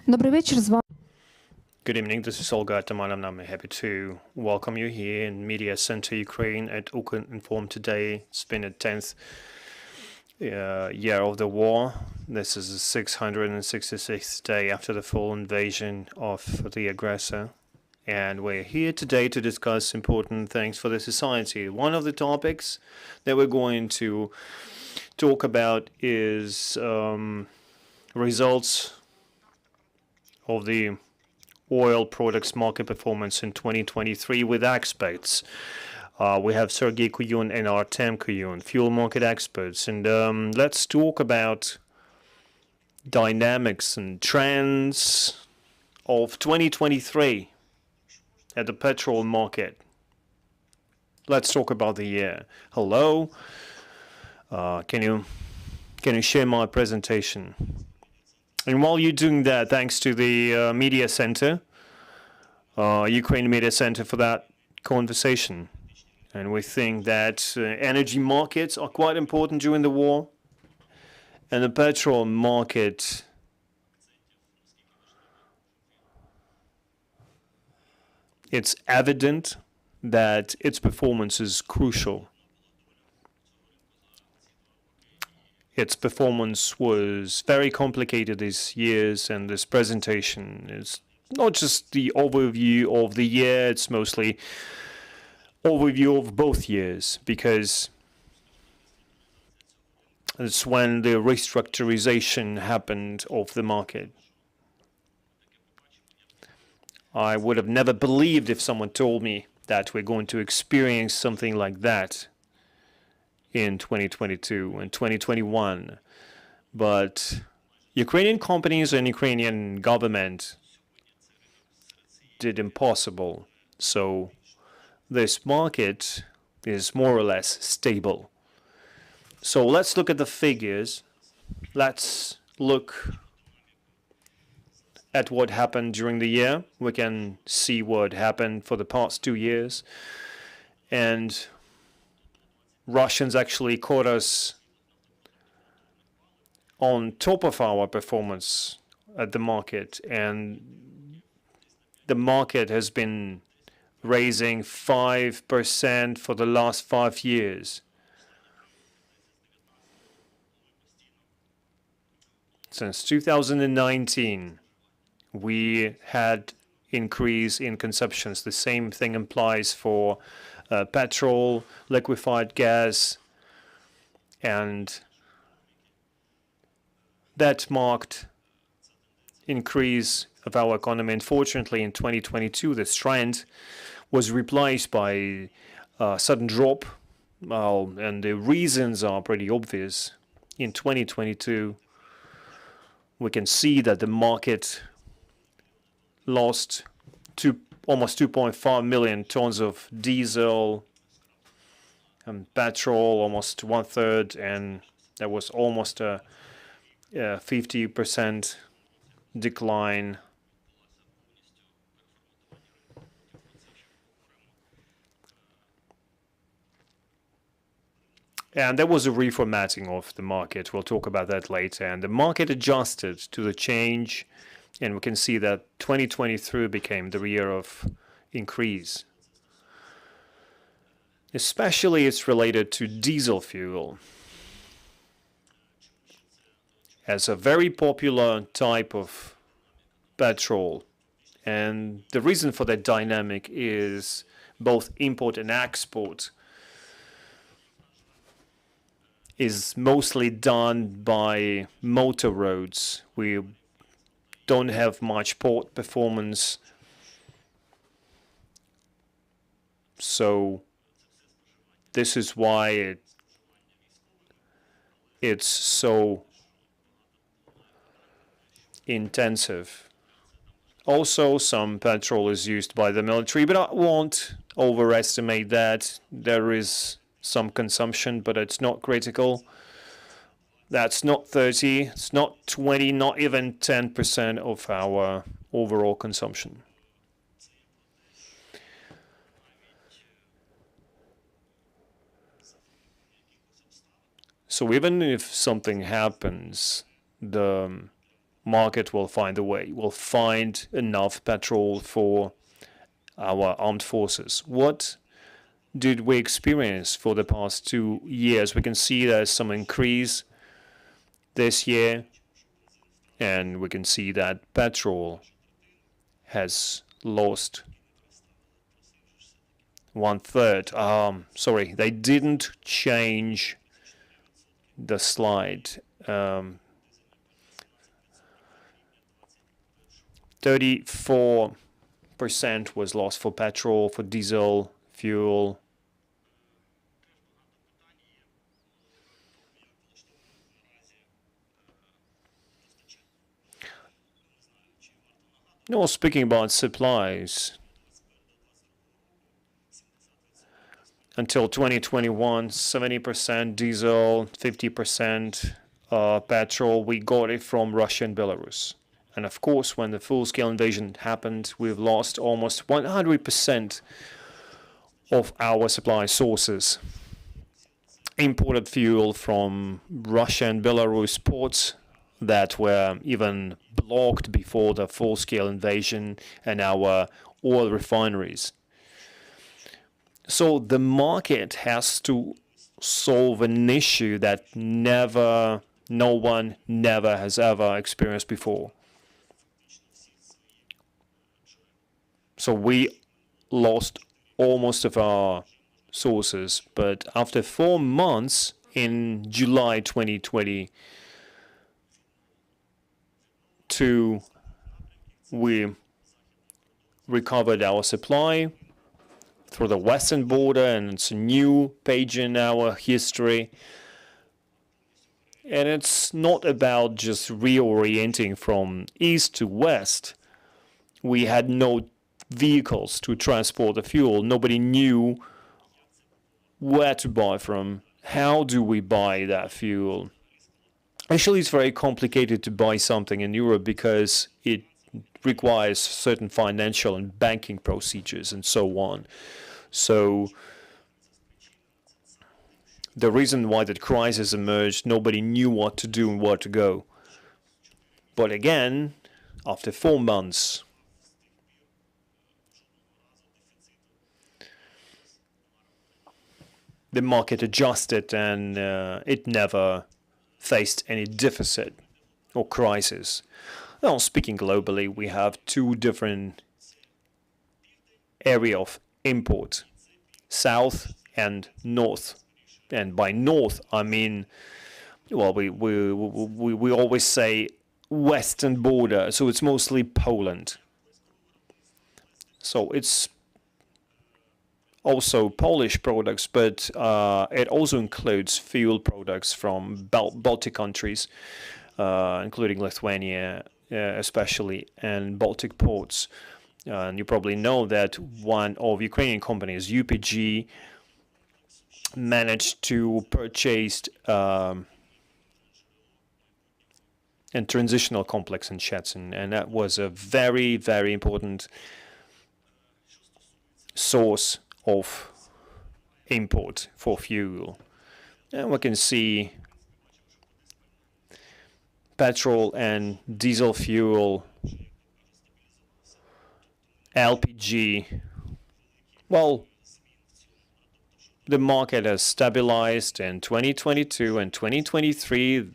Добрый вечер, с вами Good evening, this is Olga Ataman, and I'm happy to welcome you here in Media Center Ukraine at Ukrinform today. It's been the 10th year of the war. This is the 666th day after the full invasion of the aggressor. And we're here today to discuss important things for the society. One of the topics that we're going to talk about is results of the oil products market performance in 2023 with experts. We have Serhii Kuiun and Artem Kuiun, fuel market experts. And let's talk about dynamics and trends of 2023 at the petrol market. Let's talk about the year. Hello. Can you share my presentation? And while you're doing that, thanks to the Media Center, Ukraine Media Center, for that conversation. And we think that energy markets are quite important during the war. And the petrol market it's evident that its performance is crucial. Its performance was very complicated these years, and this presentation is not just the overview of the year, it's mostly overview of both years, because it's when the restructurization happened of the market. I would have never believed if someone told me that we're going to experience something like that in 2022 and 2021. But Ukrainian companies and Ukrainian government did impossible. So this market is more or less stable. So let's look at the figures. Let's look at what happened during the year. We can see what happened for the past 2 years. And Russians actually caught us on top of our performance at the market, and the market has been raising 5% for the last 5 years. Since 2019, we had increase in consumptions. The same thing applies for petrol, liquefied gas, and that marked increase of our economy. Unfortunately, in 2022, this trend was replaced by a sudden drop, and the reasons are pretty obvious. In 2022, we can see that the market lost almost 2.5 million tons of diesel and petrol, almost 1/3, and there was almost a 50% decline. And there was a reformatting of the market. We'll talk about that later. And the market adjusted to the change, and we can see that 2023 became the year of increase. Especially it's related to diesel fuel as a very popular type of petrol. And the reason for that dynamic is both import and export is mostly done by motor roads. We don't have much port performance, so this is why it's so intensive. Also, some petrol is used by the military, but I won't overestimate that. There is some consumption, but it's not critical. That's not 30, it's not 20, not even 10% of our overall consumption. So even if something happens, the market will find a way. Will find enough petrol for our armed forces. What did we experience for the past 2 years? We can see there's some increase this year, and we can see that petrol has lost 1/3. Sorry, they didn't change the slide. 34% was lost for petrol, for diesel, fuel. No, speaking about supplies, until 2021, 70% diesel, 50% petrol. We got it from Russia and Belarus. And of course, when the full-scale invasion happened, we've lost almost 100% of our supply sources. Imported fuel from Russia and Belarus ports that were even blocked before the full-scale invasion, and our oil refineries. So the market has to solve an issue that no one never has ever experienced before. So we lost almost of our sources, but after 4 months, in July 2022, we recovered our supply through the western border, and it's a new page in our history. And it's not about just reorienting from east to west. We had no vehicles to transport the fuel. Nobody knew where to buy from. How do we buy that fuel? Actually, it's very complicated to buy something in Europe because it requires certain financial and banking procedures and so on. So the reason why that crisis emerged, nobody knew what to do and where to go. But again, after 4 months, the market adjusted, and it never faced any deficit or crisis. Now, speaking globally, we have 2 different areas of import, south and north. And by north, I mean, well, we always say western border, so it's mostly Poland. So it's also Polish products, but it also includes fuel products from Baltic countries, including Lithuania, especially, and Baltic ports. And you probably know that one of Ukrainian companies, UPG, managed to purchase a transitional complex in Szczecin, and that was a very, very important source of import for fuel. And we can see petrol and diesel fuel, LPG. Well, the market has stabilized in 2022 and 2023.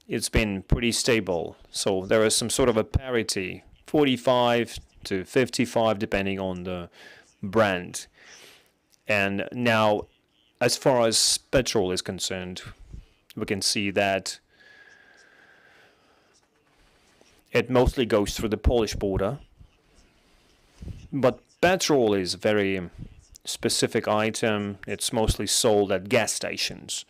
It's been pretty stable. So there is some sort of a parity, 45 to 55, depending on the brand. And now, as far as petrol is concerned, we can see that it mostly goes through the Polish border. But petrol is a very specific item. It's mostly sold at gas stations.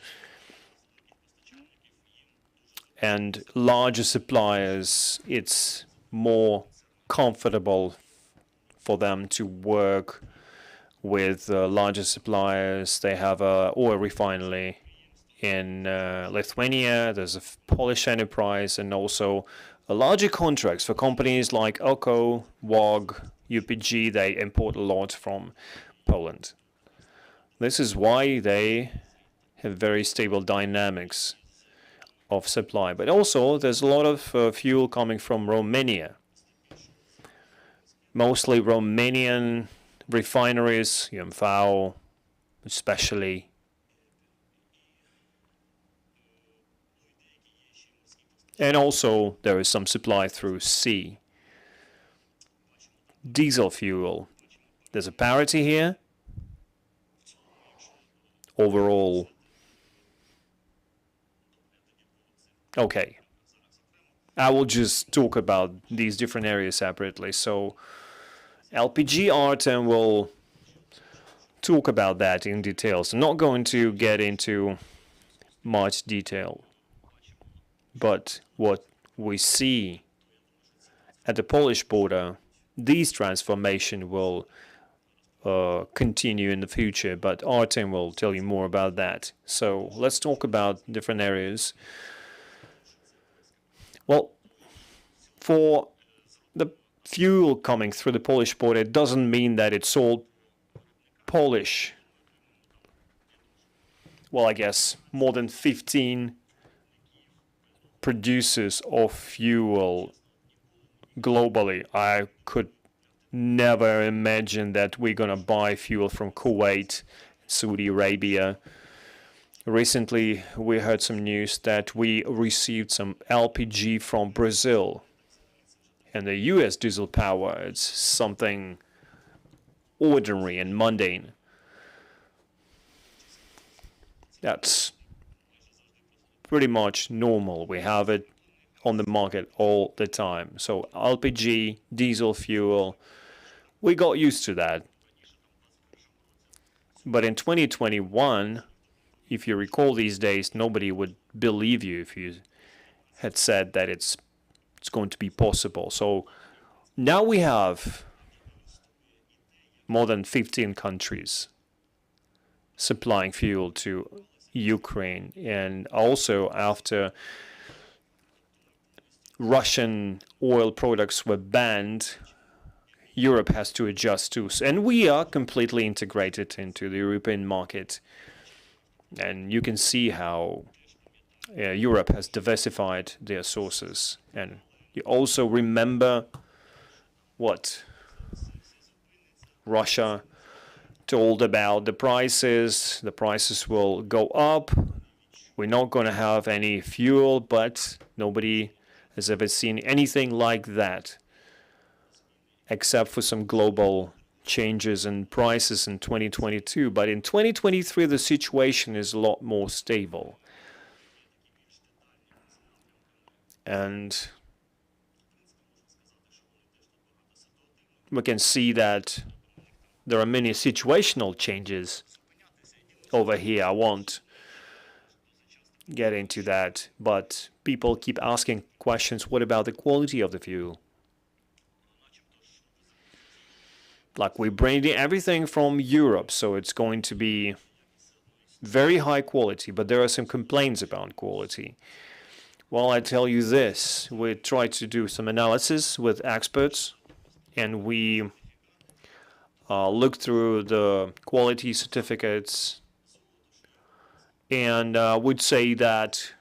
And larger suppliers, it's more comfortable for them to work with larger suppliers. They have a oil refinery in Lithuania. There's a Polish enterprise, and also larger contracts for companies like OKO, WOG, UPG. They import a lot from Poland. This is why they have very stable dynamics of supply. But also there's a lot of fuel coming from Romania. Mostly Romanian refineries, UMV especially. And also there is some supply through sea. Diesel fuel. There's a parity here. Overall. Okay. I will just talk about these different areas separately. So LPG, Artem will talk about that in detail. So I'm not going to get into much detail. But what we see at the Polish border, these transformation will continue in the future, but Artem will tell you more about that. So let's talk about different areas. Well, for the fuel coming through the Polish border, it doesn't mean that it's all Polish. Well, I guess more than 15 producers of fuel globally. I could never imagine that we're gonna buy fuel from Kuwait, Saudi Arabia. Recently, we heard some news that we received some LPG from Brazil. And the US diesel power, it's something ordinary and mundane. That's pretty much normal. We have it on the market all the time. So LPG, diesel fuel, we got used to that. But in 2021, if you recall these days, nobody would believe you if you had said that it's going to be possible. So now we have more than 15 countries supplying fuel to Ukraine. And also after Russian oil products were banned, Europe has to adjust too. And we are completely integrated into the European market. And you can see how Europe has diversified their sources. And you also remember what Russia told about the prices. The prices will go up. We're not going to have any fuel, but nobody has ever seen anything like that, except for some global changes in prices in 2022. But in 2023, the situation is a lot more stable. And we can see that there are many situational changes over here. I won't get into that, but people keep asking questions. What about the quality of the fuel? Like, we bring everything from Europe, so it's going to be very high quality, but there are some complaints about quality. Well, I tell you this, we tried to do some analysis with experts, and we looked through the quality certificates, and would say that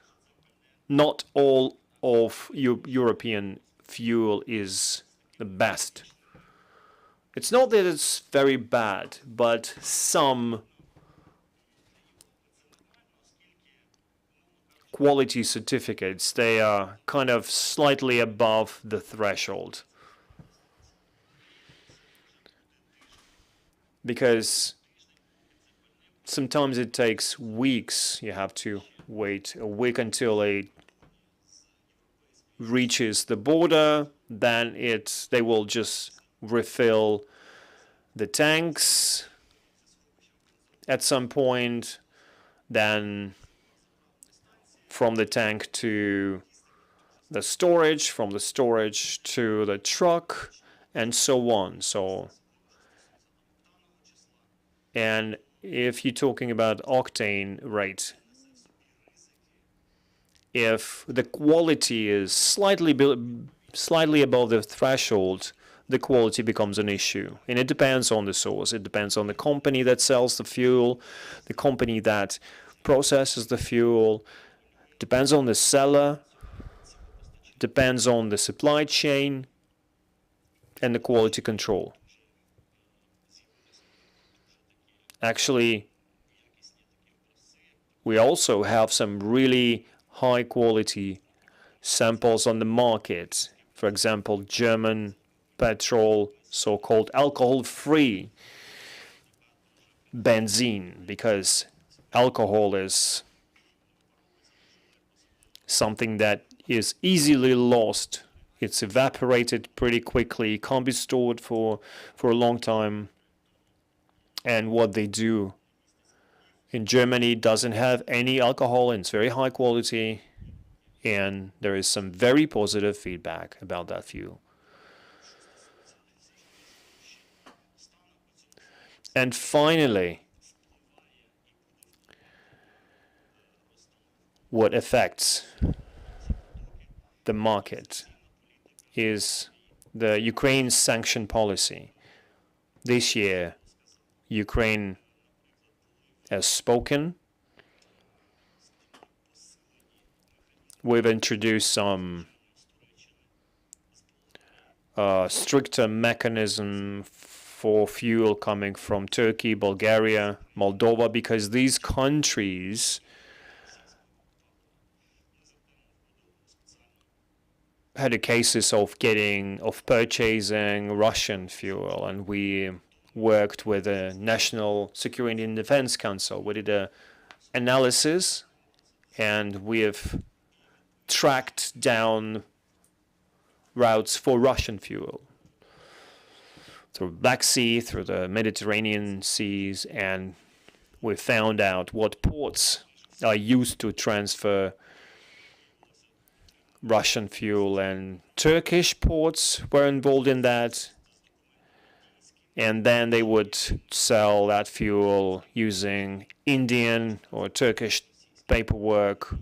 not all of European fuel is the best. It's not that it's very bad, but some quality certificates, they are kind of slightly above the threshold. Because sometimes it takes weeks. You have to wait a week until it reaches the border. Then they will just refill the tanks at some point. Then from the tank to the storage, from the storage to the truck, and so on. And if you're talking about octane rate, if the quality is slightly above the threshold, the quality becomes an issue. And it depends on the source. It depends on the company that sells the fuel, the company that processes the fuel, Depends on the seller, depends on the supply chain, and the quality control. Actually, we also have some really high quality samples on the market. For example, German petrol, so-called alcohol-free benzene, because alcohol is something that is easily lost. It's evaporated pretty quickly, can't be stored for a long time. And what they do in Germany doesn't have any alcohol, and it's very high quality, and there is some very positive feedback about that fuel. And finally, what affects the market is the Ukraine sanction policy. This year, Ukraine has spoken. We've introduced some stricter mechanism for fuel coming from Turkey, Bulgaria, Moldova, because these countries had cases of purchasing Russian fuel, and we worked with the National Security and Defense Council. We did an analysis, and we have tracked down routes for Russian fuel through Black Sea, through the Mediterranean seas, and we found out what ports are used to transfer Russian fuel, and Turkish ports were involved in that. And then they would sell that fuel using Indian or Turkish paperwork,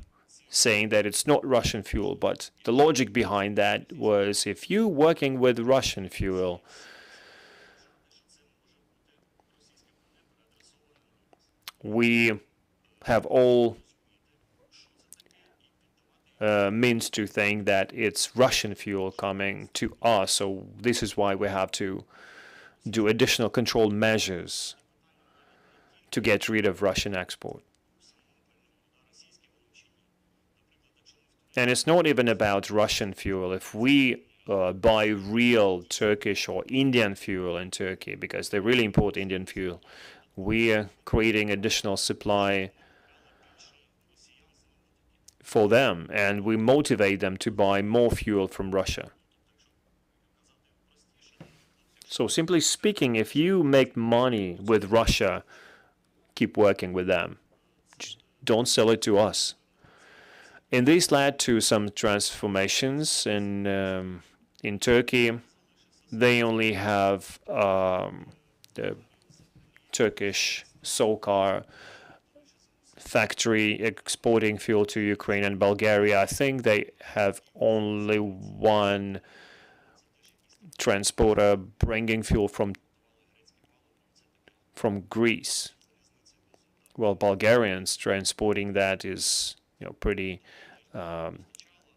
saying that it's not Russian fuel. But the logic behind that was, if you're working with Russian fuel, we have all means to think that it's Russian fuel coming to us. So this is why we have to do additional control measures to get rid of Russian export. And it's not even about Russian fuel. If we buy real Turkish or Indian fuel in Turkey, because they really import Indian fuel, we are creating additional supply for them, and we motivate them to buy more fuel from Russia. So simply speaking, if you make money with Russia, keep working with them. Just don't sell it to us. And this led to some transformations in Turkey. They only have the Turkish SOCAR factory exporting fuel to Ukraine and Bulgaria. I think they have only one transporter bringing fuel from Greece. Well, Bulgarians transporting that is pretty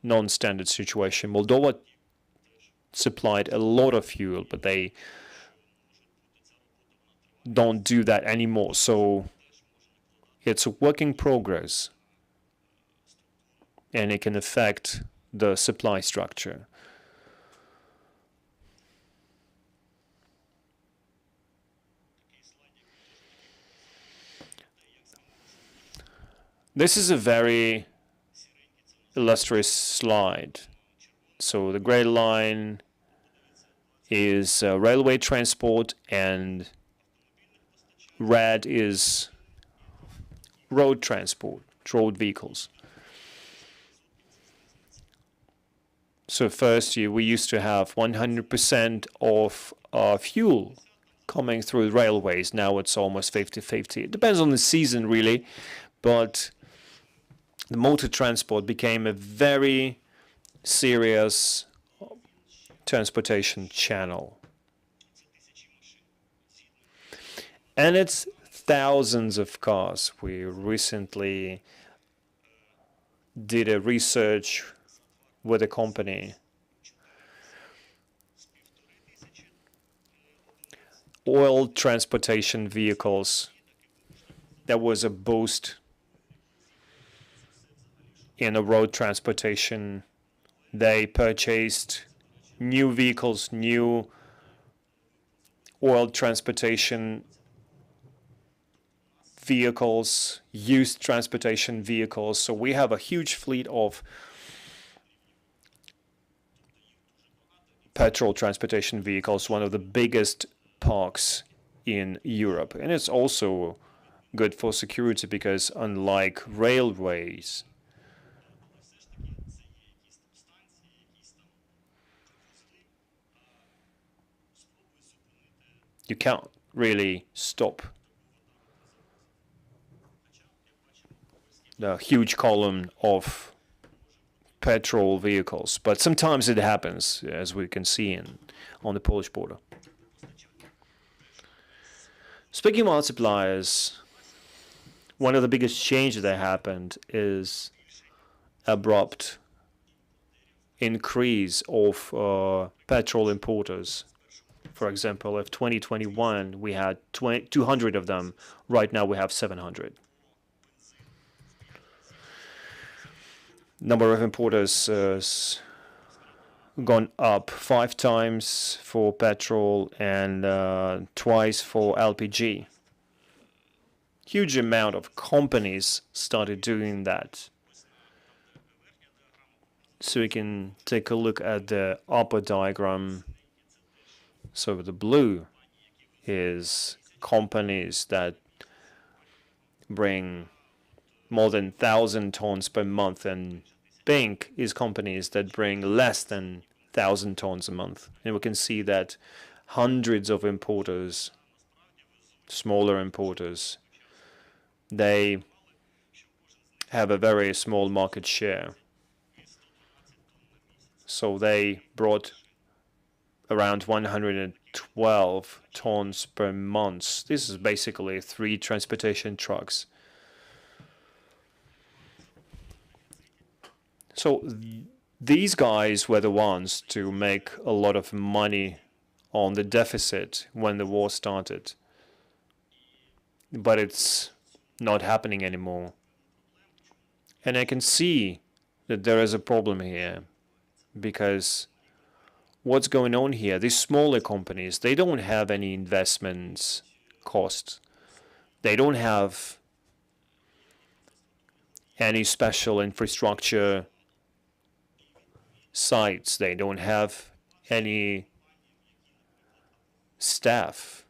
non-standard situation. Moldova supplied a lot of fuel, but they don't do that anymore. So it's a work in progress, and it can affect the supply structure. This is a very illustrious slide. So the gray line is railway transport, and red is road transport, road vehicles. So first we used to have 100% of fuel coming through railways. Now it's almost 50-50. It depends on the season, really, but the motor transport became a very serious transportation channel. And it's thousands of cars. We recently did a research with a company. Oil transportation vehicles, there was a boost in the road transportation. They purchased new vehicles, new oil transportation vehicles, used transportation vehicles. So we have a huge fleet of petrol transportation vehicles, one of the biggest parks in Europe. And it's also good for security because unlike railways, you can't really stop the huge column of petrol vehicles. But sometimes it happens, as we can see on the Polish border. Speaking of multipliers, one of the biggest changes that happened is abrupt increase of petrol importers. For example, if 2021 we had 200 of them, right now we have 700. Number of importers has gone up 5 times for petrol and twice for LPG. Huge amount of companies started doing that. So we can take a look at the upper diagram. So the blue is companies that bring more than 1,000 tons per month, and pink is companies that bring less than 1,000 tons a month. And we can see that hundreds of importers, smaller importers, they have a very small market share. So they brought around 112 tons per month. This is basically 3 transportation trucks. So these guys were the ones to make a lot of money on the deficit when the war started. But it's not happening anymore. And I can see that there is a problem here, because what's going on here, these smaller companies, they don't have any investments costs. They don't have any special infrastructure sites. They don't have any staff.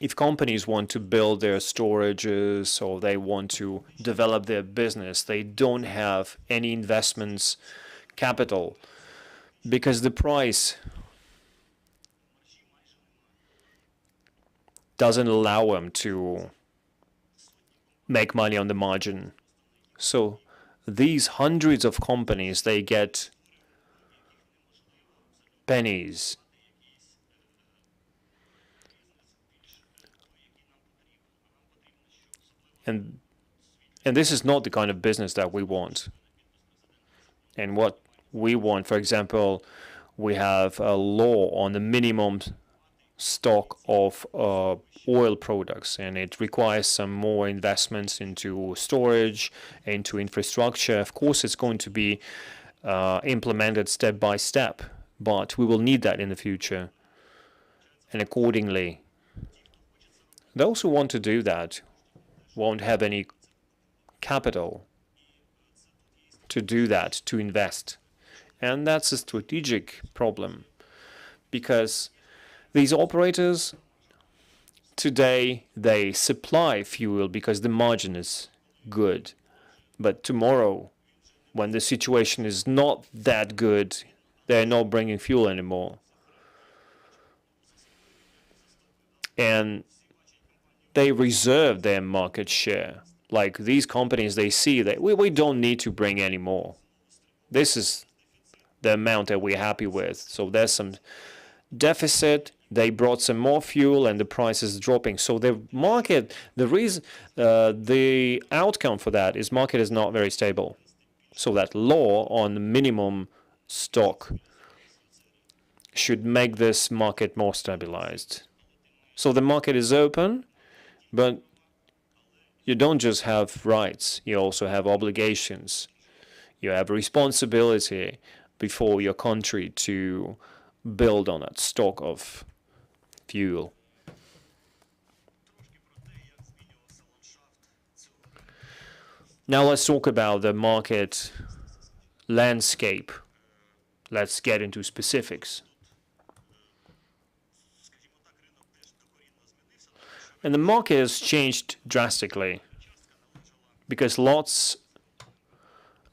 If companies want to build their storages or they want to develop their business, they don't have any investments capital, because the price doesn't allow them to make money on the margin. So these hundreds of companies, they get pennies. And this is not the kind of business that we want. And what we want, for example, we have a law on the minimum stock of oil products, and it requires some more investments into storage, into infrastructure. Of course, it's going to be implemented step by step, but we will need that in the future. And accordingly, those who want to do that won't have any capital to do that, to invest. And that's a strategic problem, because these operators today, they supply fuel because the margin is good. But tomorrow, when the situation is not that good, they're not bringing fuel anymore. And they reserve their market share. Like these companies, they see that we don't need to bring any more. This is the amount that we're happy with. So there's some deficit, they brought some more fuel and the price is dropping. So the market, the outcome for that is market is not very stable. So that law on minimum stock should make this market more stabilized. So the market is open, but you don't just have rights, you also have obligations. You have responsibility before your country to build on that stock of fuel. Now let's talk about the market landscape. Let's get into specifics. And the market has changed drastically because lot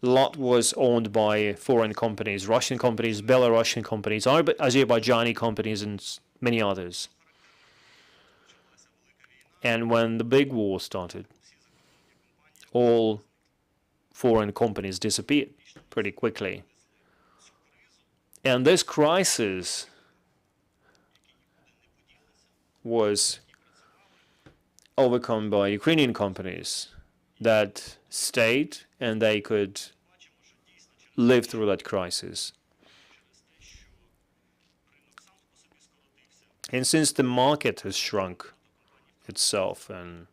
was owned by foreign companies, Russian companies, Belarusian companies, Azerbaijani companies, and many others. And when the big war started, all foreign companies disappeared pretty quickly. And this crisis was overcome by Ukrainian companies that stayed and they could live through that crisis. And since the market has shrunk itself and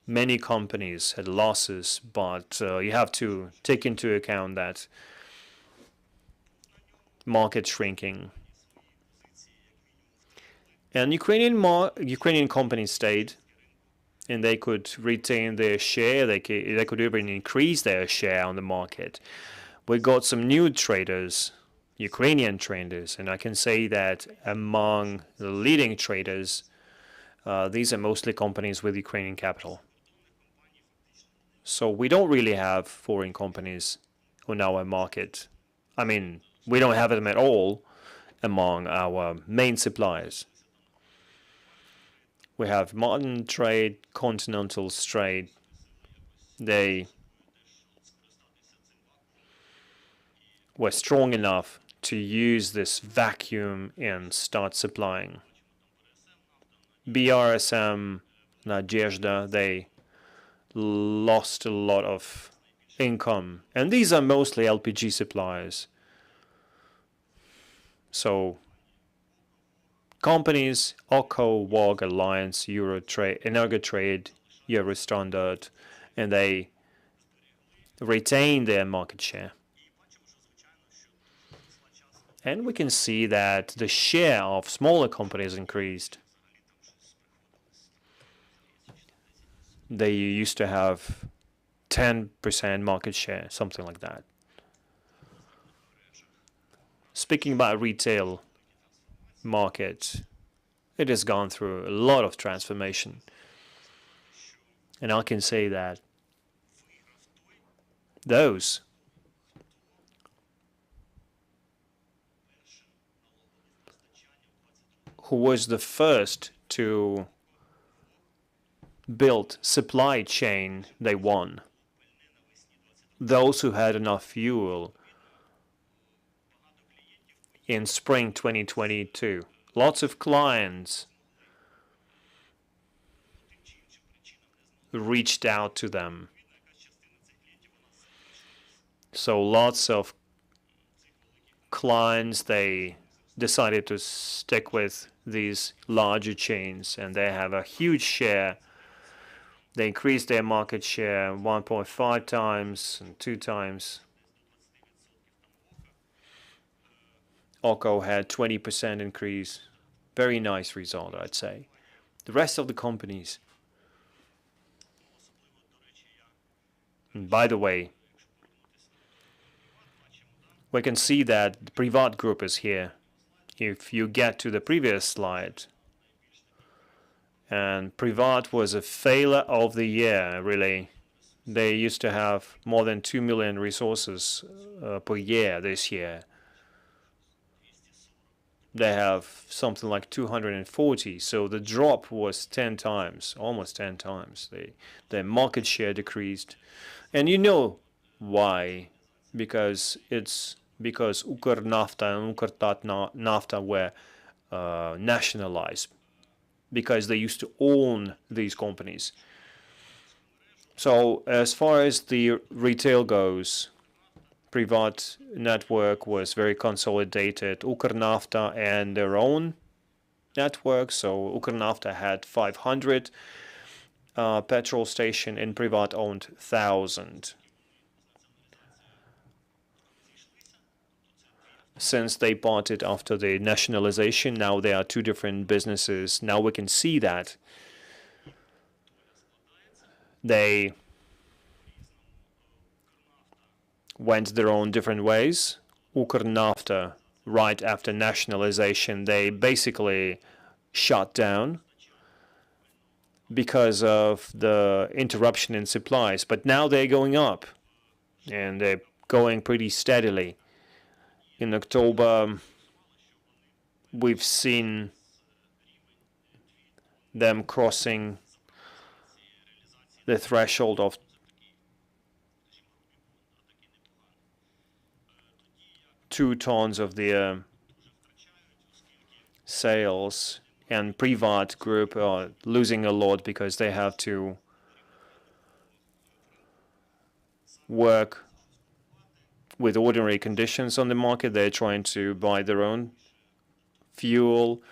many companies had losses, but you have to take into account that market shrinking. And Ukrainian companies stayed, and they could retain their share. They could even increase their share on the market. We got some new traders, Ukrainian traders, and I can say that among the leading traders, these are mostly companies with Ukrainian capital. So we don't really have foreign companies on our market. I mean, we don't have them at all among our main suppliers. We have Modern Trade, Continental Trade. They were strong enough to use this vacuum and start supplying. BRSM, Nadezhda, they lost a lot of income. And these are mostly LPG suppliers. So companies, OCO, WOG, Alliance, Eurotrade, Energotrade, Eurostandard, and they retain their market share. And we can see that the share of smaller companies increased. They used to have 10% market share, something like that. Speaking about retail market, it has gone through a lot of transformation. And I can say that those who was the first to build supply chain, they won. Those who had enough fuel in spring 2022. Lots of clients reached out to them. So lots of clients, they decided to stick with these larger chains, and they have a huge share. They increased their market share 1.5 times and 2 times. OCO had 20% increase. Very nice result, I'd say. The rest of the companies. And by the way, we can see that the Privat group is here. If you get to the previous slide, and Privat was a failure of the year, really. They used to have more than 2 million resources per year this year. They have something like 240, so the drop was 10 times, almost 10 times. Their market share decreased. And you know why, because it's because Ukernafta and Ukrtatnafta were nationalized, because they used to own these companies. So as far as the retail goes, Privat network was very consolidated. Ukernafta and their own network. So Ukernafta had 500 petrol station, and Privat owned 1,000. Since they bought it after the nationalization, now they are two different businesses. Now we can see that they went their own different ways. Ukernafta, right after nationalization, they basically shut down because of the interruption in supplies. But now they're going up, and they're going pretty steadily. In October, we've seen them crossing the threshold of 2 tons of the sales, and Privat group are losing a lot because they have to work with ordinary conditions on the market. They're trying to buy their own fuel.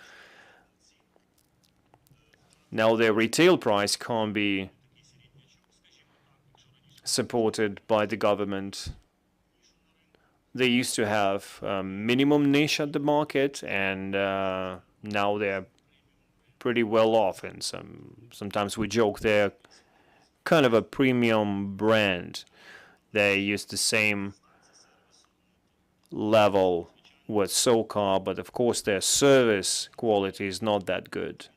Now their retail price can't be supported by the government. They used to have a minimum niche at the market, and now they're pretty well off. And sometimes we joke they're kind of a premium brand. They use the same level with SOCAR, but of course their service quality is not that good.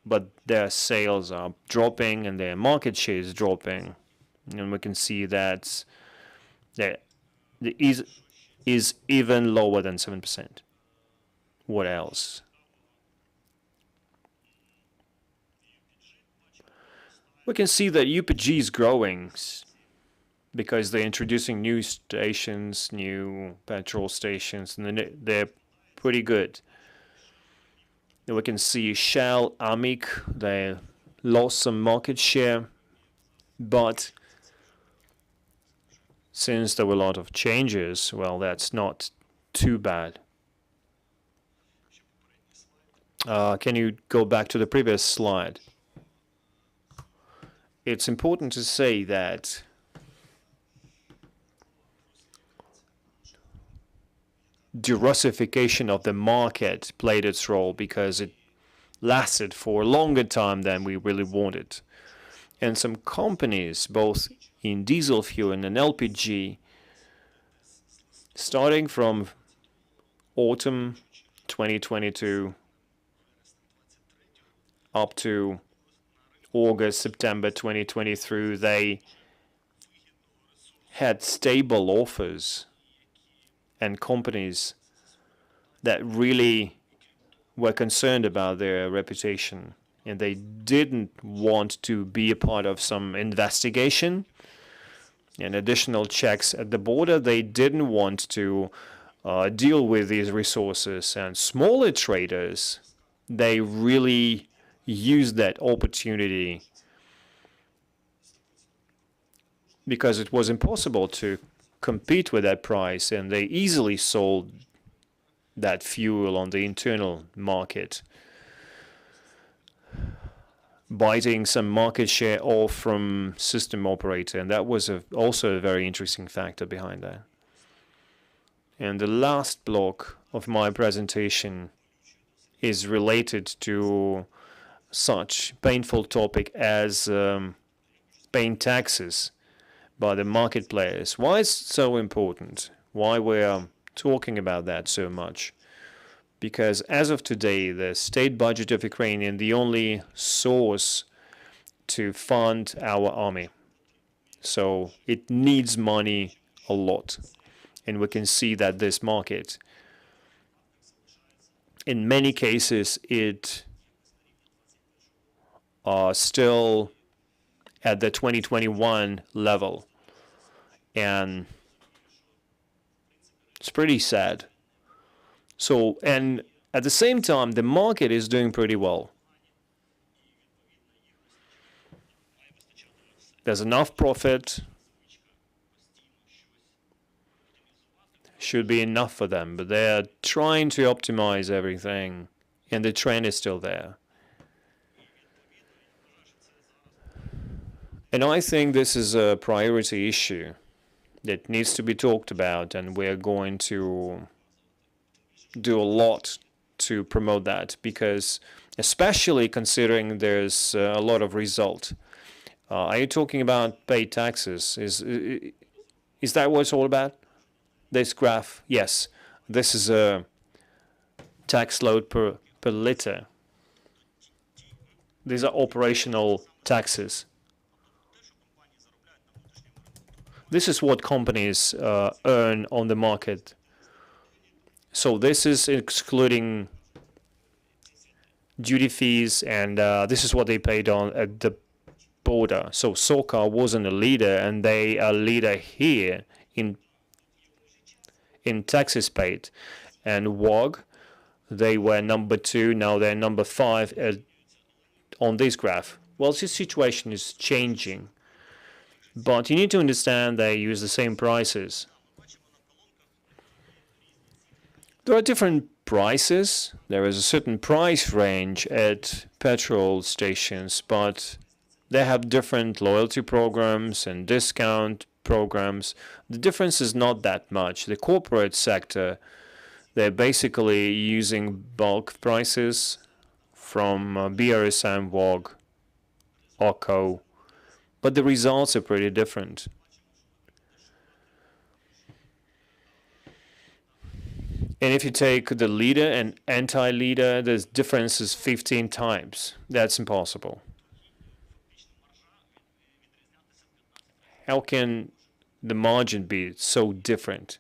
But their sales are dropping and their market share is dropping, and we can see that the is even lower than 7%. What else? We can see that UPG is growing because they're introducing new stations, new petrol stations, and they're pretty good. And we can see Shell, Amic, they lost some market share, but since there were a lot of changes, well, that's not too bad. Can you go back to the previous slide? It's important to say that diversification of the market played its role, because it lasted for a longer time than we really wanted. And some companies, both in diesel fuel and LPG, starting from autumn 2022 up to August, September 2023, they had stable offers and companies that really were concerned about their reputation, and they didn't want to be a part of some investigation and additional checks at the border. They didn't want to deal with these resources. And smaller traders, they really used that opportunity because it was impossible to compete with that price, and they easily sold that fuel on the internal market, biting some market share off from system operator. And that was also a very interesting factor behind that. And the last block of my presentation is related to such painful topic as paying taxes by the market players. Why is it so important? Why we're talking about that so much? Because as of today, the state budget of Ukraine is the only source to fund our army. So it needs money a lot. And we can see that this market, in many cases, it still at the 2021 level. And It's pretty sad. So, and at the same time, the market is doing pretty well. There's enough profit. Should be enough for them, but they're trying to optimize everything, and the trend is still there. And I think this is a priority issue that needs to be talked about, and we're going to do a lot to promote that, because especially considering there's a lot of result. Are you talking about paid taxes? Is that what it's all about? This graph? Yes. This is a tax load per liter. These are operational taxes. This is what companies earn on the market. So this is excluding duty fees, and this is what they paid on at the border. So SOCAR wasn't a leader, and they are a leader here in taxes paid. And WOG, they were number 2, now they're number 5 on this graph. Well, this situation is changing, but you need to understand they use the same prices. There are different prices. There is a certain price range at petrol stations, but they have different loyalty programs and discount programs. The difference is not that much. The corporate sector, they're basically using bulk prices from BRSM, WOG, OCO, but the results are pretty different. And if you take the leader and anti-leader, the difference is 15 times. That's impossible. How can the margin be so different?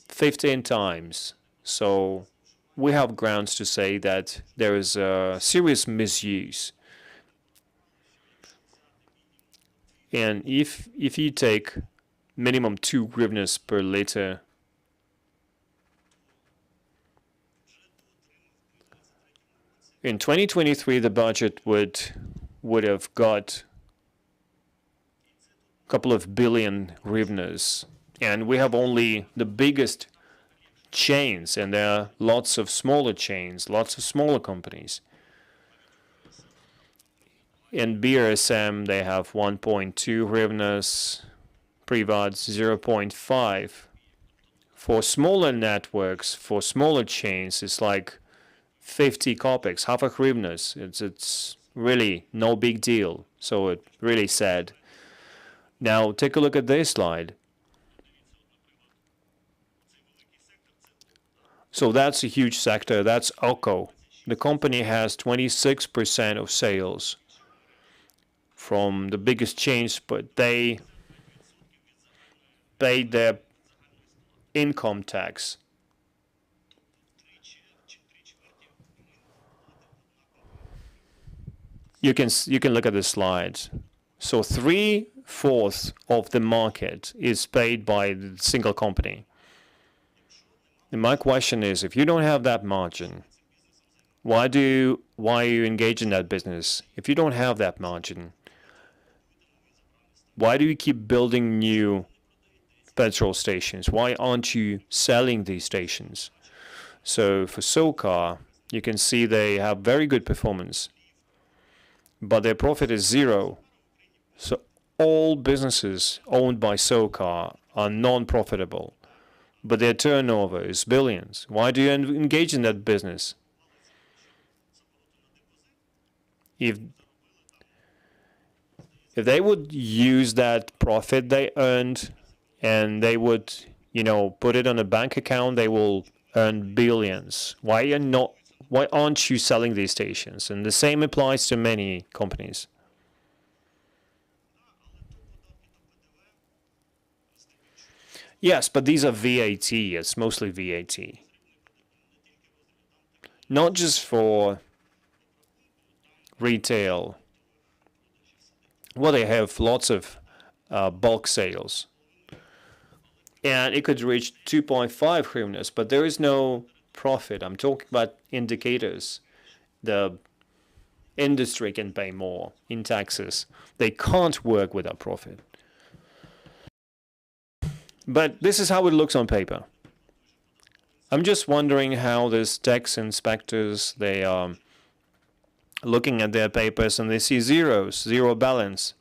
15 times. So we have grounds to say that there is a serious misuse. And if you take minimum 2 hryvnias per liter, in 2023 the budget would have got a couple of billion hryvnias, and we have only the biggest chains, and there are lots of smaller chains, lots of smaller companies. In BRSM, they have 1.2 hryvnias, Privat 0.5. For smaller networks, for smaller chains, it's like 50 kopecks, half a hryvnias. It's really no big deal. So it's really sad. Now take a look at this slide. So that's a huge sector. That's OCO. The company has 26% of sales from the biggest chains, but they paid their income tax. You can look at the slides. So 3/4 of the market is paid by the single company. And my question is, if you don't have that margin, why are you engaged in that business? If you don't have that margin, why do you keep building new petrol stations? Why aren't you selling these stations? So for SOCAR, you can see they have very good performance, but their profit is 0. So all businesses owned by SOCAR are non-profitable, but their turnover is billions. Why do you engage in that business? If they would use that profit they earned and they would, put it on a bank account, they will earn billions. Why aren't you selling these stations? And the same applies to many companies. Yes, but these are VAT. It's mostly VAT. Not just for retail. Well, they have lots of bulk sales. and it could reach 2.5 hryvnias, but there is no profit. I'm talking about indicators. The industry can pay more in taxes. They can't work without profit. But this is how it looks on paper. I'm just wondering how these tax inspectors, they are looking at their papers and they see zeros, zero balance.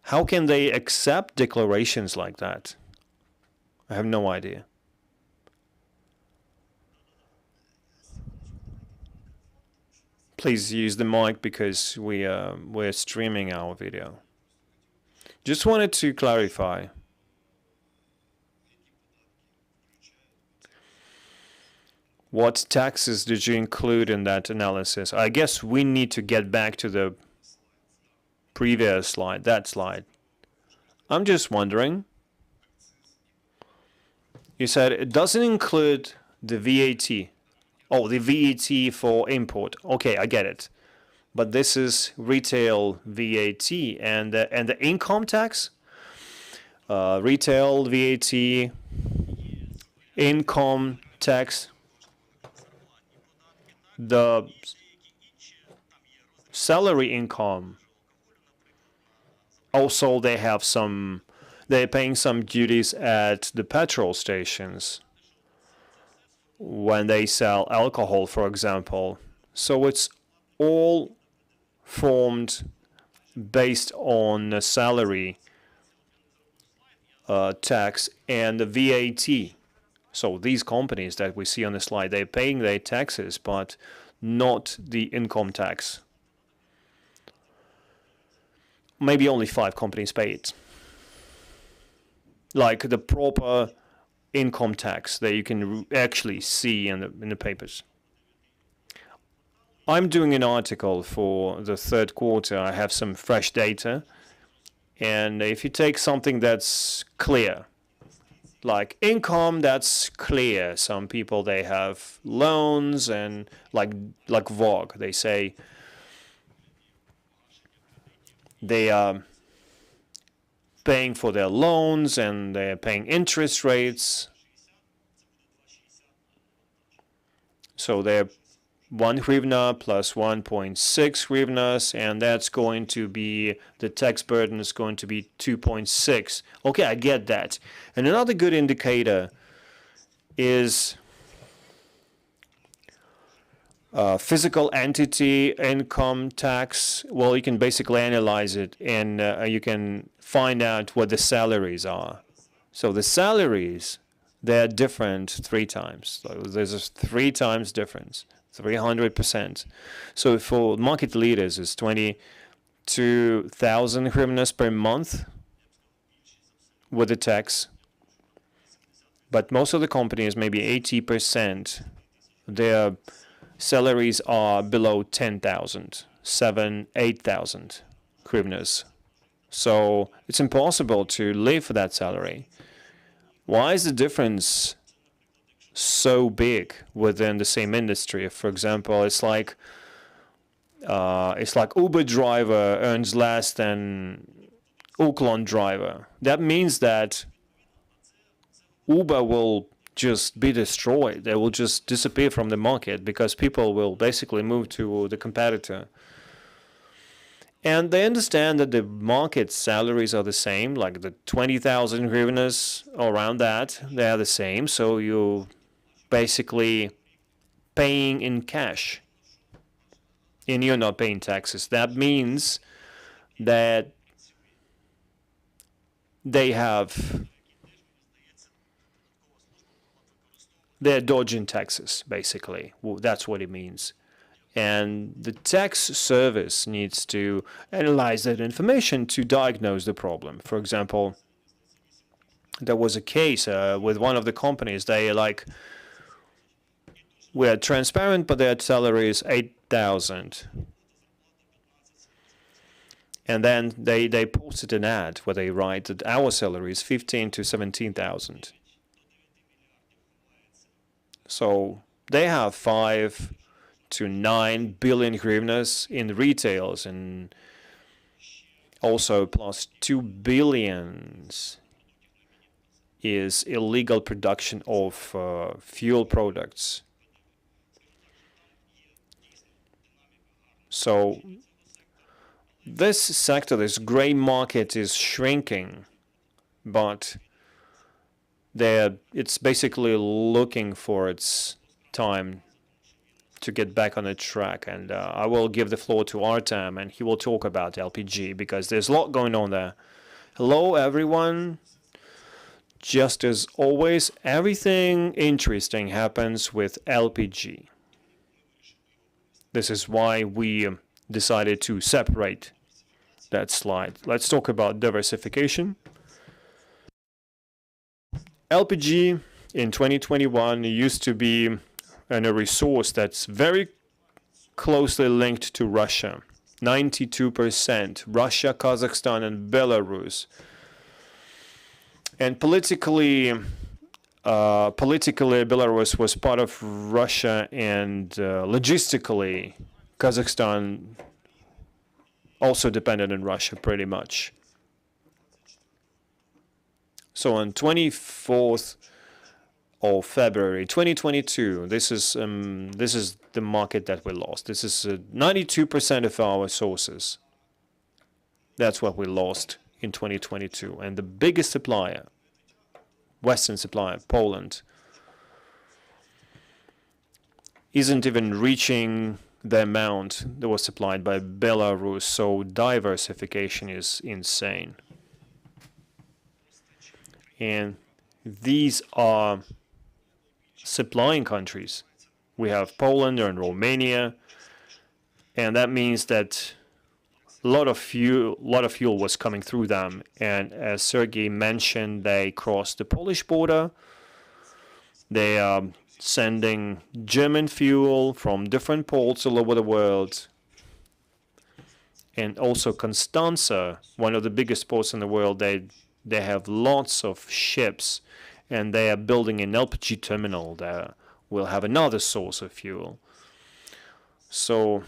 How can they accept declarations like that? I have no idea. Please use the mic because we're streaming our video. Just wanted to clarify. What taxes did you include in that analysis? I guess we need to get back to the previous slide, that slide. I'm just wondering. You said it doesn't include the VAT. Oh, the VAT for import. Okay, I get it. But this is retail VAT and the income tax. Retail VAT, income tax. The salary income. Also, they're paying some duties at the petrol stations when they sell alcohol, for example. So it's all formed based on the salary tax and the VAT. So these companies that we see on the slide, they're paying their taxes, but not the income tax. Maybe only 5 companies pay it. Like the proper income tax that you can actually see in the papers. I'm doing an article for the third quarter. I have some fresh data. And if you take something that's clear, like income, that's clear. Some people, they have loans and like VOG, they say they are paying for their loans and they're paying interest rates. So they're 1 hryvnia plus 1.6 hryvnias, and that's going to be, the tax burden is going to be 2.6. Okay, I get that. And another good indicator is physical entity income tax. Well, you can basically analyze it and you can find out what the salaries are. So the salaries, they're different 3 times. So there's a 3 times difference. 300%. So for market leaders, it's 22,000 hryvnias per month with the tax. But most of the companies, maybe 80%, their salaries are below 10,000, 7,000, 8,000 hryvnias. So it's impossible to live for that salary. Why is the difference so big within the same industry? For example, it's like Uber driver earns less than Uklon driver. That means that Uber will just be destroyed. They will just disappear from the market because people will basically move to the competitor. And they understand that the market salaries are the same, like the 20,000 hryvnias, around that, they are the same. So you basically paying in cash and you're not paying taxes. That means that they're dodging taxes, basically. Well, that's what it means. And the tax service needs to analyze that information to diagnose the problem. For example, there was a case with one of the companies. They we're transparent, but their salary is 8,000. And then they posted an ad where they write that our salary is 15 to 17,000. So they have 5 to 9 billion hryvnias in retails, and also plus 2 billions is illegal production of fuel products. So this sector, this gray market, is shrinking, but it's basically looking for its time to get back on the track. And I will give the floor to Artem, and he will talk about LPG because there's a lot going on there. Hello, everyone. Just as always, everything interesting happens with LPG. This is why we decided to separate that slide. Let's talk about diversification. LPG in 2021 used to be a resource that's very closely linked to Russia. 92%, Russia, Kazakhstan, and Belarus. And politically, Belarus was part of Russia, and logistically, Kazakhstan also depended on Russia pretty much. So on 24th of February 2022, this is the market that we lost. This is 92% of our sources. That's what we lost in 2022. And the biggest supplier, Western supplier, Poland, isn't even reaching the amount that was supplied by Belarus. So diversification is insane. And these are supplying countries. We have Poland and Romania, and that means that a lot of fuel was coming through them. And as Serhii mentioned, they crossed the Polish border. They are sending German fuel from different ports all over the world. And also Constanța, one of the biggest ports in the world, they have lots of ships, and they are building an LPG terminal that will have another source of fuel. So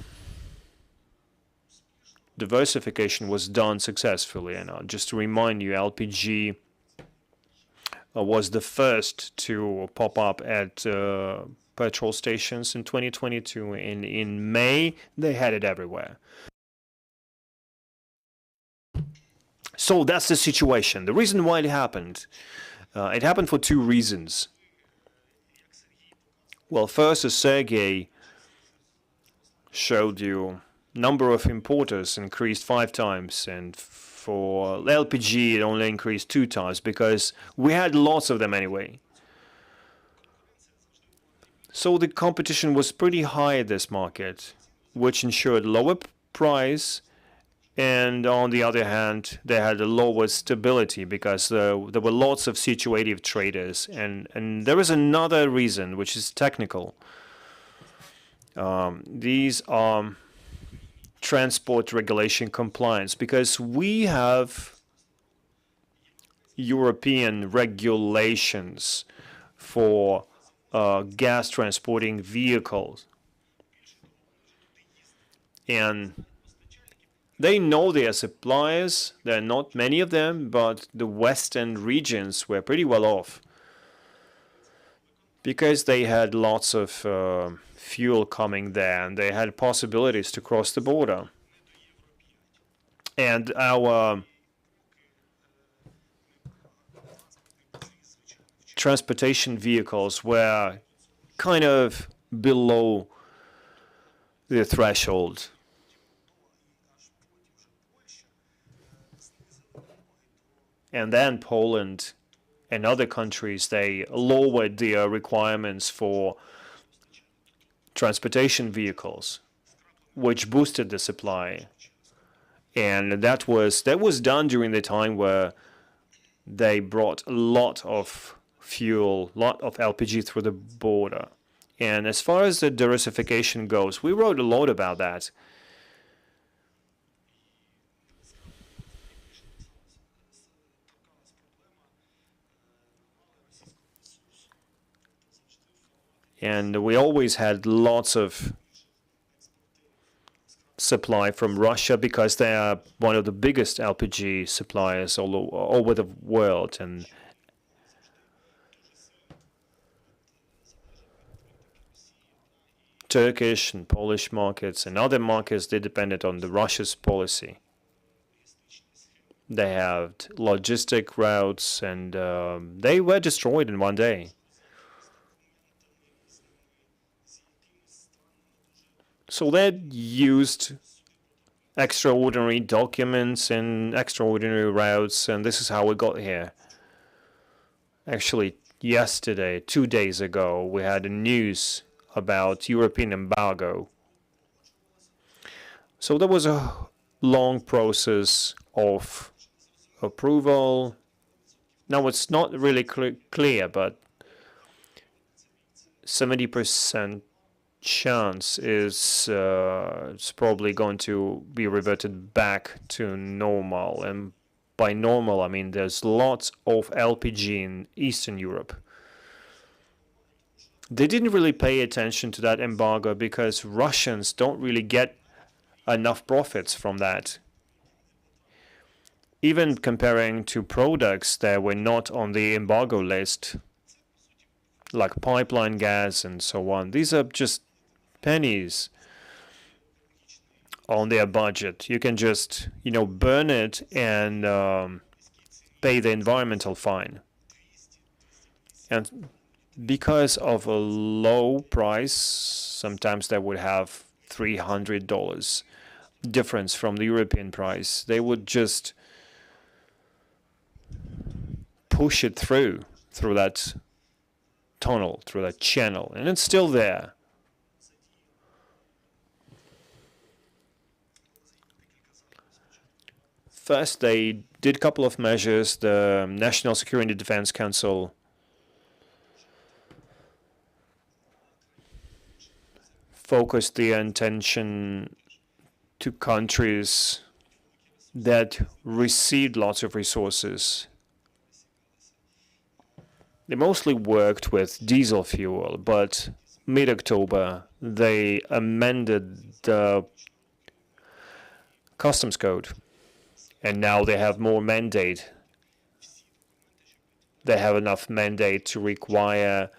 diversification was done successfully. And just to remind you, LPG was the first to pop up at petrol stations in 2022. And in May, they had it everywhere. So that's the situation. The reason why it happened for two reasons. Well, first, as Serhii showed you, number of importers increased 5 times, and for LPG it only increased 2 times because we had lots of them anyway. So the competition was pretty high at this market, which ensured lower price. And on the other hand, they had a lower stability because there were lots of situative traders. And there is another reason, which is technical. These are transport regulation compliance, because we have European regulations for gas transporting vehicles. And they know their suppliers. There are not many of them, but the western regions were pretty well off because they had lots of fuel coming there, and they had possibilities to cross the border. And our transportation vehicles were kind of below the threshold. And then Poland and other countries, they lowered their requirements for transportation vehicles, which boosted the supply. And that was done during the time where they brought a lot of fuel, a lot of LPG through the border. And as far as the diversification goes, we wrote a lot about that. And we always had lots of supply from Russia because they are one of the biggest LPG suppliers all over the world. And Turkish and Polish markets and other markets, they depended on the Russia's policy. They had logistic routes, and they were destroyed in one day. So they used extraordinary documents and extraordinary routes, and this is how we got here. Actually, yesterday, 2 days ago, we had a news about European embargo. So there was a long process of approval. Now it's not really clear, but 70% chance is it's probably going to be reverted back to normal. And by normal, I mean there's lots of LPG in Eastern Europe. They didn't really pay attention to that embargo because Russians don't really get enough profits from that. Even comparing to products that were not on the embargo list, like pipeline gas and so on, these are just pennies on their budget. You can just, burn it and pay the environmental fine. And because of a low price, sometimes they would have $300 difference from the European price. They would just push it through that tunnel, through that channel, and it's still there. First, they did a couple of measures. The National Security and Defense Council focused the attention to countries that received lots of resources. They mostly worked with diesel fuel, but mid-October they amended the customs code, and now they have more mandate. They have enough mandate to require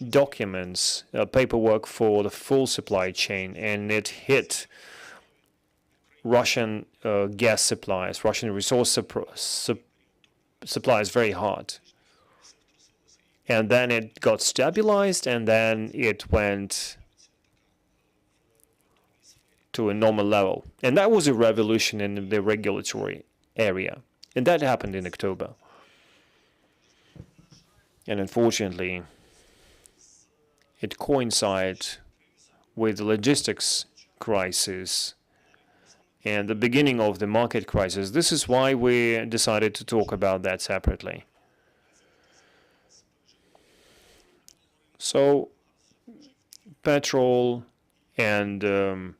documents, paperwork for the full supply chain, and it hit Russian gas supplies, Russian resource supplies very hard. And then it got stabilized, and then it went to a normal level. And that was a revolution in the regulatory area. And that happened in October. And unfortunately, it coincided with the logistics crisis and the beginning of the market crisis. This is why we decided to talk about that separately. So, petrol and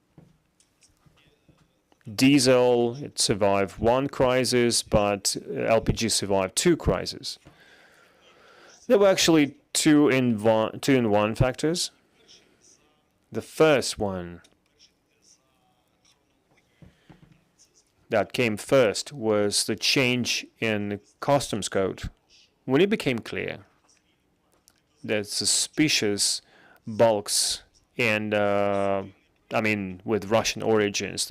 diesel, it survived one crisis, but LPG survived two crises. There were actually two in one factors. The first one that came first was the change in customs code. When it became clear that suspicious bulks and with Russian origins,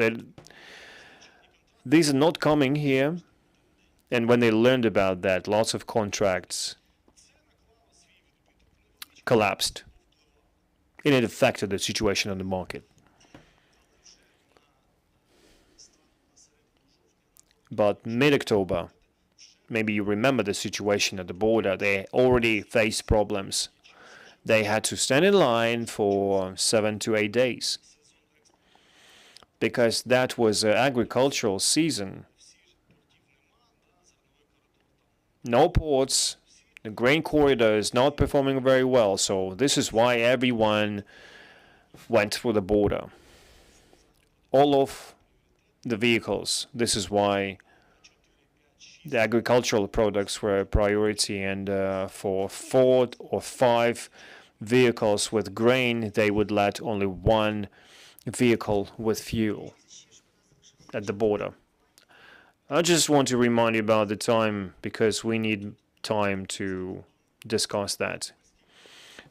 these are not coming here, and when they learned about that, lots of contracts collapsed, and it affected the situation on the market. But mid-October, maybe you remember the situation at the border, they already faced problems. They had to stand in line for 7 to 8 days because that was an agricultural season. No ports, the grain corridor is not performing very well, so this is why everyone went through the border. All of the vehicles, this is why the agricultural products were a priority, and for 4 or 5 vehicles with grain, they would let only 1 vehicle with fuel at the border. I just want to remind you about the time because we need time to discuss that.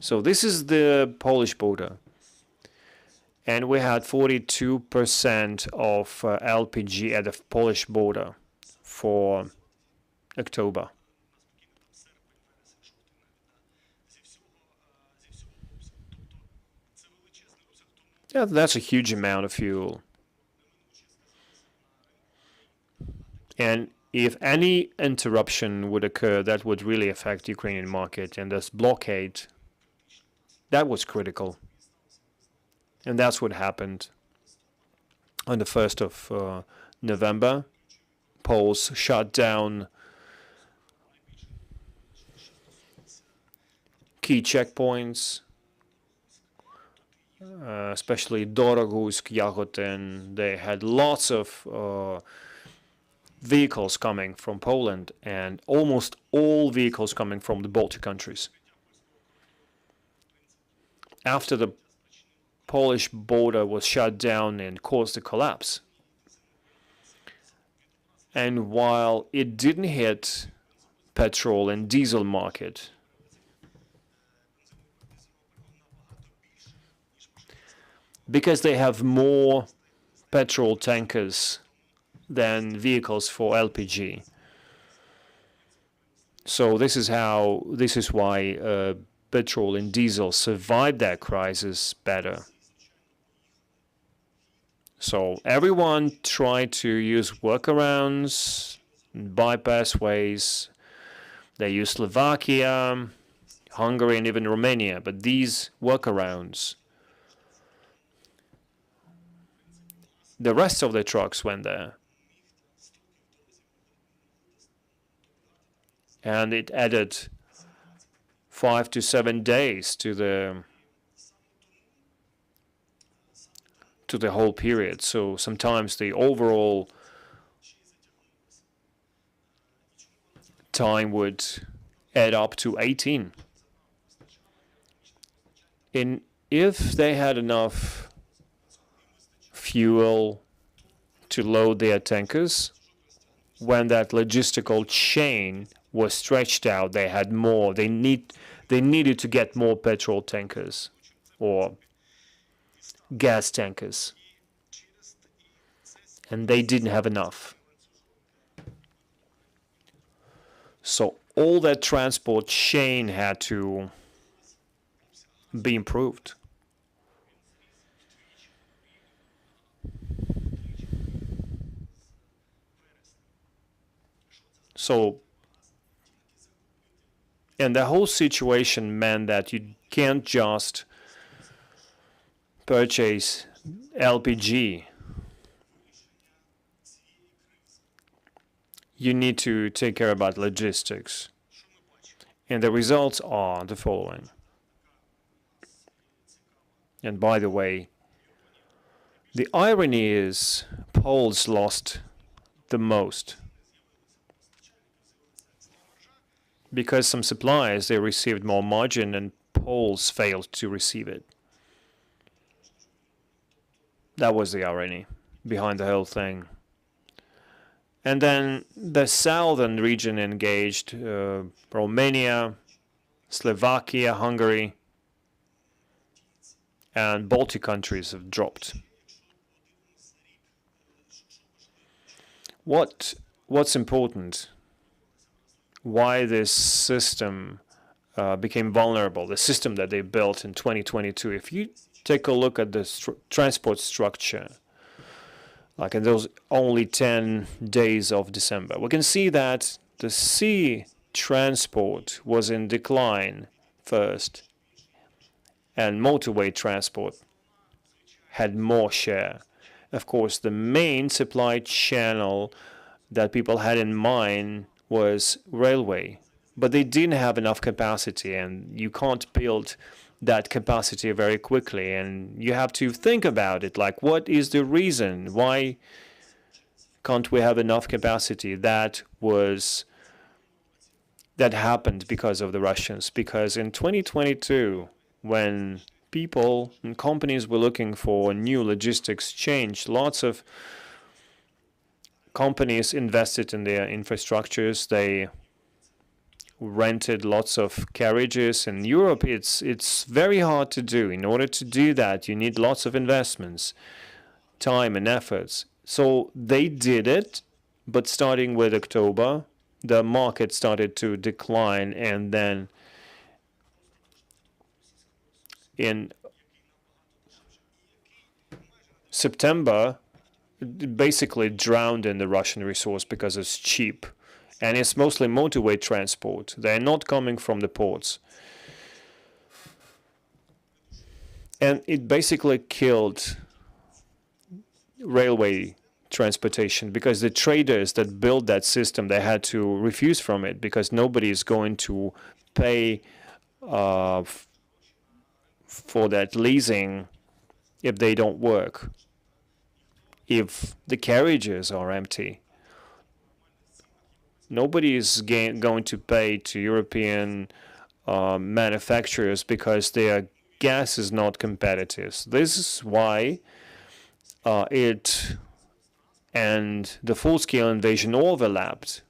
So this is the Polish border. and we had 42% of LPG at the Polish border for October. Yeah, that's a huge amount of fuel. And if any interruption would occur, that would really affect the Ukrainian market. And this blockade, that was critical. And that's what happened. On the 1st of November, Poles shut down key checkpoints, especially Dorogusk, Yagoten. They had lots of vehicles coming from Poland and almost all vehicles coming from the Baltic countries. After the Polish border was shut down and caused a collapse, and while it didn't hit petrol and diesel market, because they have more petrol tankers than vehicles for LPG. So this is why petrol and diesel survived that crisis better. So everyone tried to use workarounds, bypass ways. They used Slovakia, Hungary, and even Romania. But these workarounds, the rest of the trucks went there. And it added 5 to 7 days to the whole period. So sometimes the overall time would add up to 18. And if they had enough fuel to load their tankers, when that logistical chain was stretched out, they had more. They needed to get more petrol tankers or gas tankers, and they didn't have enough. So all that transport chain had to be improved. So, and the whole situation meant that you can't just purchase LPG. You need to take care about logistics. And the results are the following. And by the way, the irony is Poles lost the most, because some suppliers, they received more margin and Poles failed to receive it. That was the irony behind the whole thing. And then the southern region engaged, Romania, Slovakia, Hungary, and Baltic countries have dropped. What's important? Why this system became vulnerable, the system that they built in 2022. If you take a look at the transport structure, like in those only 10 days of December, we can see that the sea transport was in decline first, and motorway transport had more share. Of course, the main supply channel that people had in mind was railway, but they didn't have enough capacity, and you can't build that capacity very quickly, and you have to think about it, like, what is the reason? Why can't we have enough capacity? That happened because of the Russians, because in 2022, when people and companies were looking for new logistics change, lots of companies invested in their infrastructures. They rented lots of carriages. In Europe, it's very hard to do. In order to do that, you need lots of investments, time and efforts. So they did it, but starting with October, the market started to decline, and then in September, it basically drowned in the Russian resource because it's cheap. And it's mostly motorway transport. They're not coming from the ports. And it basically killed railway transportation because the traders that built that system, they had to refuse from it because nobody is going to pay for that leasing if they don't work, if the carriages are empty. Nobody is going to pay to European manufacturers because their gas is not competitive. So this is why it and the full-scale invasion overlapped.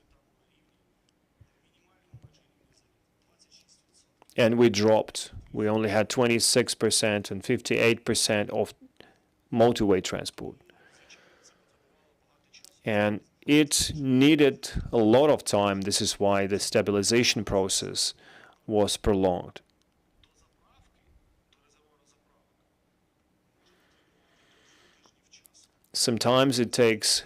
And we dropped. We only had 26% and 58% of motorway transport. And it needed a lot of time. This is why the stabilization process was prolonged. Sometimes it takes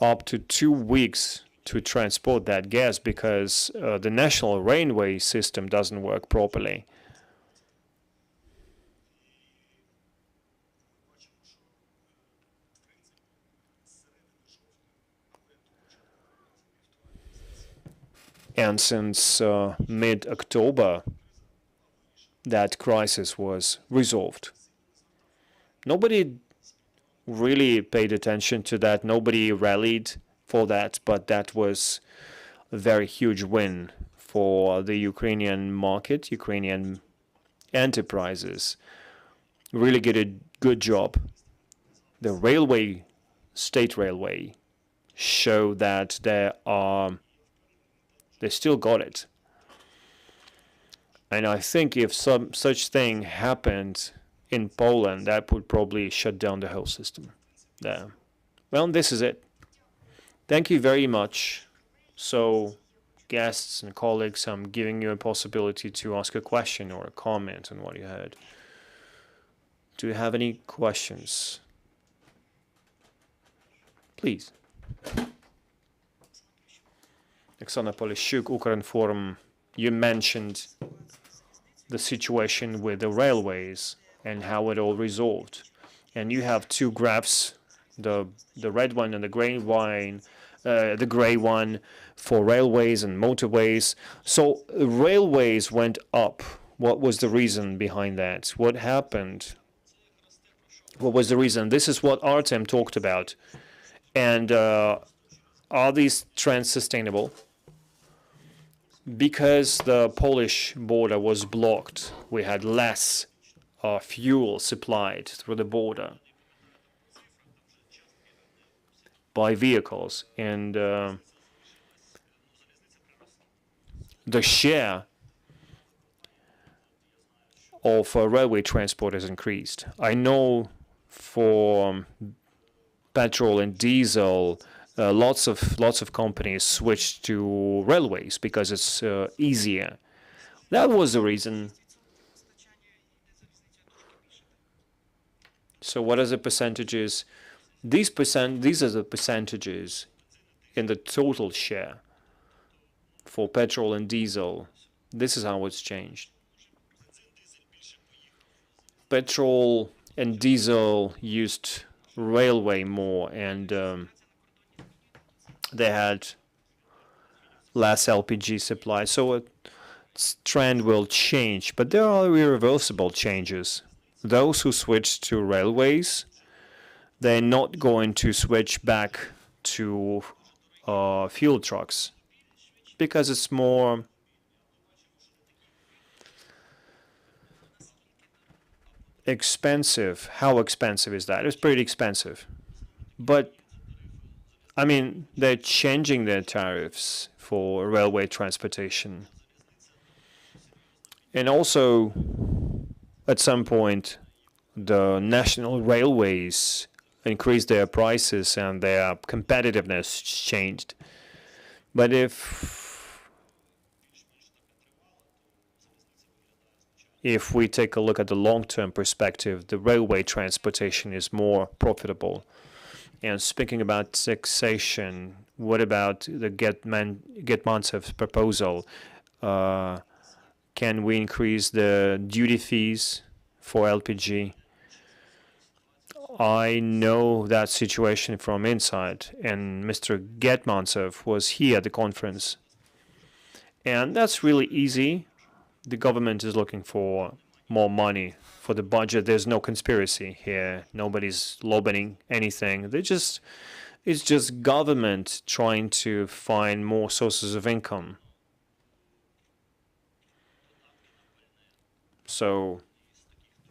up to 2 weeks to transport that gas because the national railway system doesn't work properly. And since mid-October, that crisis was resolved. Nobody really paid attention to that. Nobody rallied for that, but that was a very huge win for the Ukrainian market, Ukrainian enterprises. Really did a good job. The railway, state railway, show that they still got it. And I think if some such thing happened in Poland, that would probably shut down the whole system. Well, this is it. Thank you very much. So, guests and colleagues, I'm giving you a possibility to ask a question or a comment on what you heard. Do you have any questions? Please. Oksana Polishchuk, Ukrinform, you mentioned the situation with the railways and how it all resolved. And you have two graphs, the red one and the gray one for railways and motorways. So railways went up. What was the reason behind that? What happened? What was the reason? This is what Artem talked about. And are these trends sustainable? Because the Polish border was blocked, we had less fuel supplied through the border by vehicles, and the share of railway transport has increased. I know for petrol and diesel, lots of companies switched to railways because it's easier. That was the reason. So what are the percentages? These are the percentages in the total share for petrol and diesel. This is how it's changed. Petrol and diesel used railway more, and they had less LPG supply. So a trend will change, but there are irreversible changes. Those who switch to railways, they're not going to switch back to fuel trucks because it's more expensive. How expensive is that? It's pretty expensive. But, I mean, they're changing their tariffs for railway transportation. And also, at some point, the national railways increased their prices and their competitiveness changed. But if we take a look at the long-term perspective, the railway transportation is more profitable. And speaking about taxation, what about the Getmantsev's proposal? Can we increase the duty fees for LPG? I know that situation from inside, and Mr. Getmantsev was here at the conference. And that's really easy. The government is looking for more money for the budget. There's no conspiracy here. Nobody's lobbying anything. It's just government trying to find more sources of income. So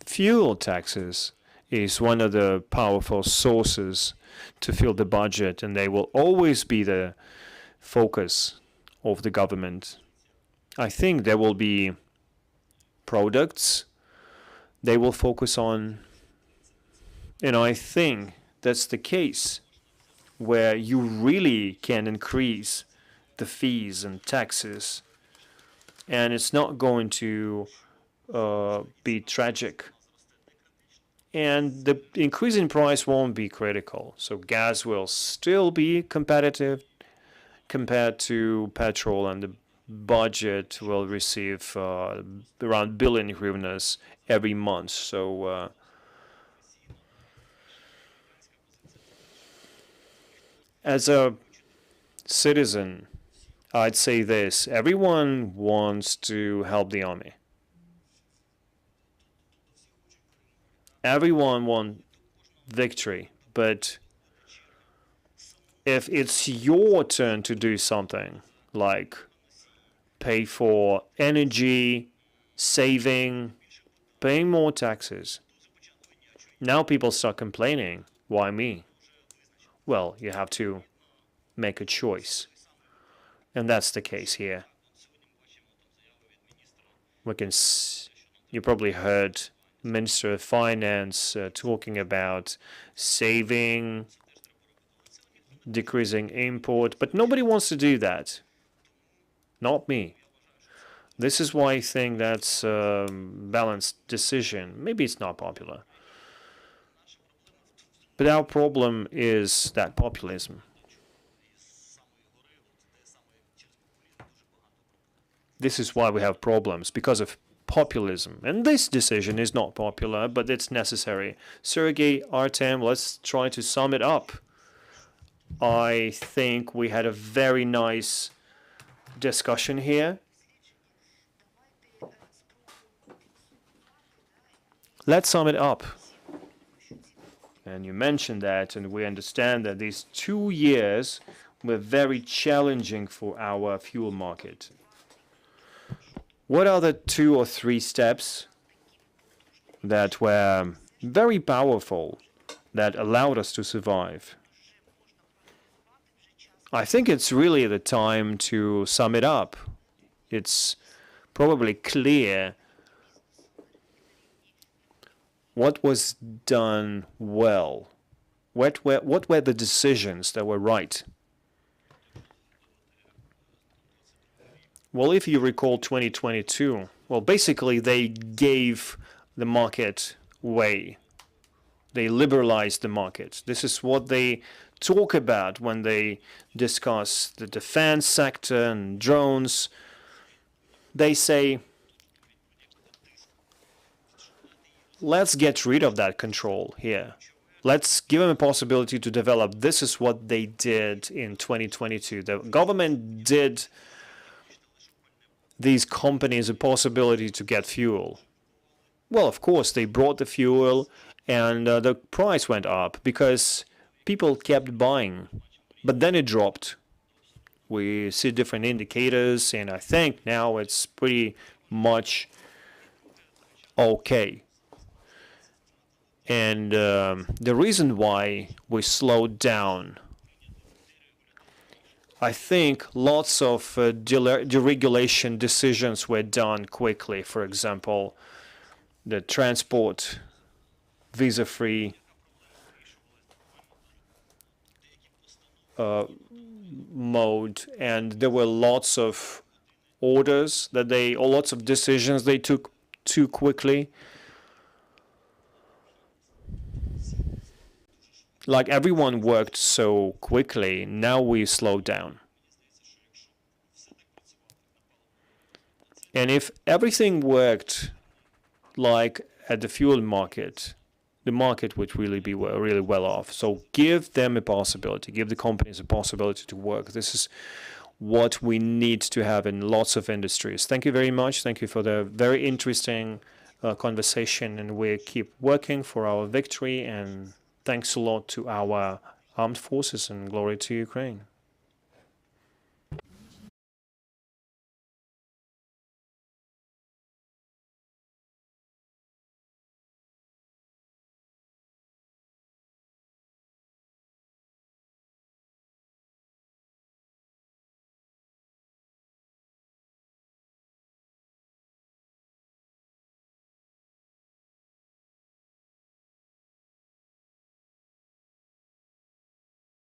fuel taxes is one of the powerful sources to fill the budget, and they will always be the focus of the government. I think there will be products they will focus on, and I think that's the case where you really can increase the fees and taxes, and it's not going to be tragic. And the increase in price won't be critical. So gas will still be competitive compared to petrol, and the budget will receive around billion hryvnias every month. So as a citizen, I'd say this: everyone wants to help the army. Everyone wants victory, but if it's your turn to do something, like pay for energy, saving, paying more taxes, now people start complaining. Why me? Well, you have to make a choice. And that's the case here. You probably heard Minister of Finance talking about saving, decreasing import, but nobody wants to do that. Not me. This is why I think that's a balanced decision. Maybe it's not popular. But our problem is that populism. This is why we have problems, because of populism. And this decision is not popular, but it's necessary. Serhii, Artem, let's try to sum it up. I think we had a very nice discussion here. Let's sum it up. And you mentioned that, and we understand that these 2 years were very challenging for our fuel market. What are the 2 or 3 steps that were very powerful, that allowed us to survive? I think it's really the time to sum it up. It's probably clear what was done well. What were the decisions that were right? Well, if you recall 2022, well, basically they gave the market way. They liberalized the market. This is what they talk about when they discuss the defense sector and drones. They say, let's get rid of that control here. Let's give them a possibility to develop. This is what they did in 2022. The government did these companies a possibility to get fuel. Well, of course, they brought the fuel and the price went up because people kept buying. But then it dropped. We see different indicators, and I think now it's pretty much okay. And the reason why we slowed down I think lots of deregulation decisions were done quickly. For example, the transport visa-free mode, and there were lots of orders that or lots of decisions they took too quickly. Like everyone worked so quickly, now we slow down. And if everything worked like at the fuel market, the market would really be really well off. So give them a possibility, give the companies a possibility to work. This is what we need to have in lots of industries. Thank you very much. Thank you for the very interesting conversation, and we keep working for our victory. And thanks a lot to our armed forces, and glory to Ukraine.